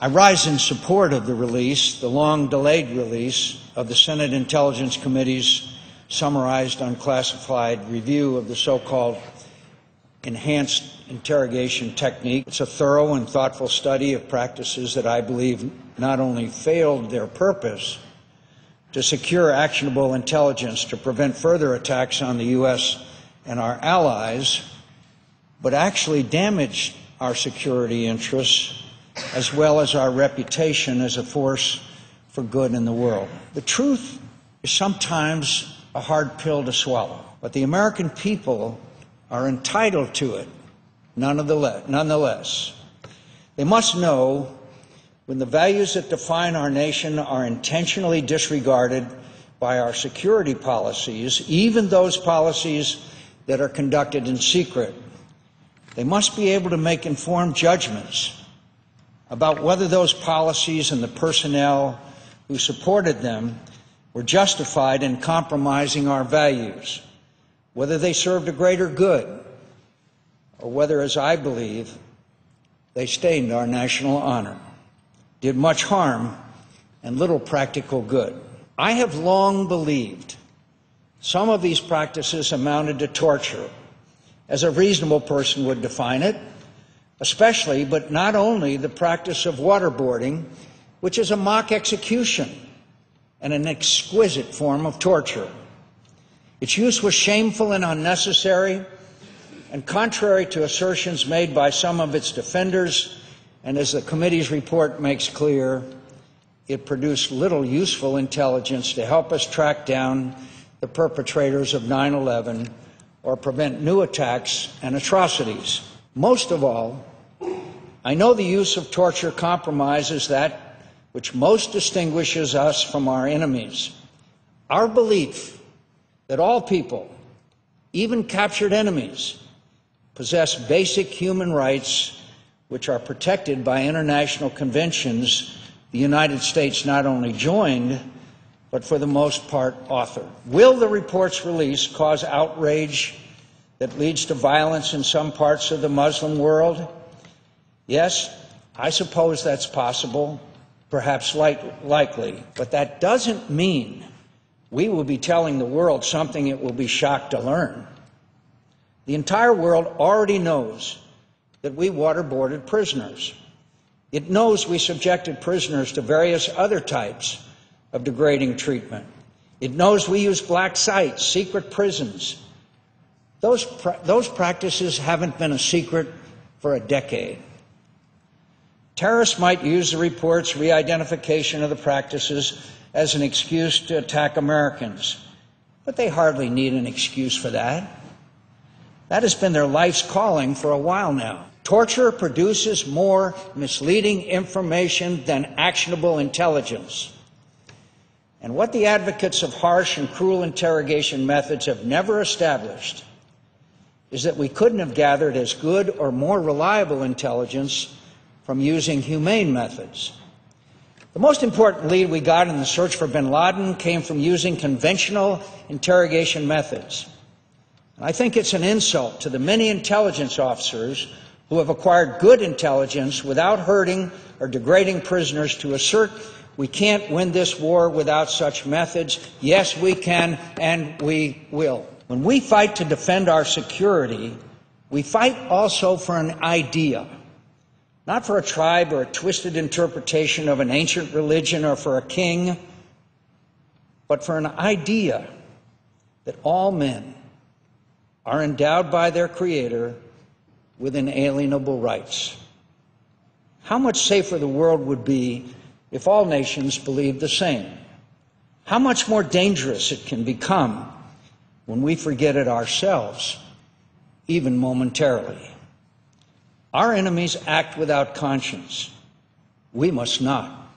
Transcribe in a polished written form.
I rise in support of the long-delayed release of the Senate Intelligence Committee's summarized unclassified review of the so-called enhanced interrogation technique. It's a thorough and thoughtful study of practices that I believe not only failed their purpose to secure actionable intelligence to prevent further attacks on the U.S. and our allies, but actually damaged our security interests as well as our reputation as a force for good in the world. The truth is sometimes a hard pill to swallow, but the American people are entitled to it nonetheless. They must know when the values that define our nation are intentionally disregarded by our security policies, even those policies that are conducted in secret. They must be able to make informed judgments about whether those policies and the personnel who supported them were justified in compromising our values, whether they served a greater good, or whether, as I believe, they stained our national honor, did much harm and little practical good. I have long believed some of these practices amounted to torture, as a reasonable person would define it, especially, but not only, the practice of waterboarding, which is a mock execution and an exquisite form of torture. Its use was shameful and unnecessary, and contrary to assertions made by some of its defenders, and as the committee's report makes clear, it produced little useful intelligence to help us track down the perpetrators of 9/11 or prevent new attacks and atrocities. Most of all, I know the use of torture compromises that which most distinguishes us from our enemies: our belief that all people, even captured enemies, possess basic human rights which are protected by international conventions the United States not only joined, but for the most part authored. Will the report's release cause outrage that leads to violence in some parts of the Muslim world? Yes, I suppose that's possible, perhaps likely, but that doesn't mean we will be telling the world something it will be shocked to learn. The entire world already knows that we waterboarded prisoners. It knows we subjected prisoners to various other types of degrading treatment. It knows we used black sites, secret prisons. Those practices haven't been a secret for a decade. Terrorists might use the report's re-identification of the practices as an excuse to attack Americans, but they hardly need an excuse for that. That has been their life's calling for a while now. Torture produces more misleading information than actionable intelligence. And what the advocates of harsh and cruel interrogation methods have never established is that we couldn't have gathered as good or more reliable intelligence from using humane methods. The most important lead we got in the search for bin Laden came from using conventional interrogation methods. And I think it's an insult to the many intelligence officers who have acquired good intelligence without hurting or degrading prisoners to assert we can't win this war without such methods. Yes, we can, and we will. When we fight to defend our security, we fight also for an idea, not for a tribe or a twisted interpretation of an ancient religion or for a king, but for an idea that all men are endowed by their Creator with inalienable rights. How much safer the world would be if all nations believed the same. How much more dangerous it can become when we forget it ourselves, even momentarily. Our enemies act without conscience. We must not.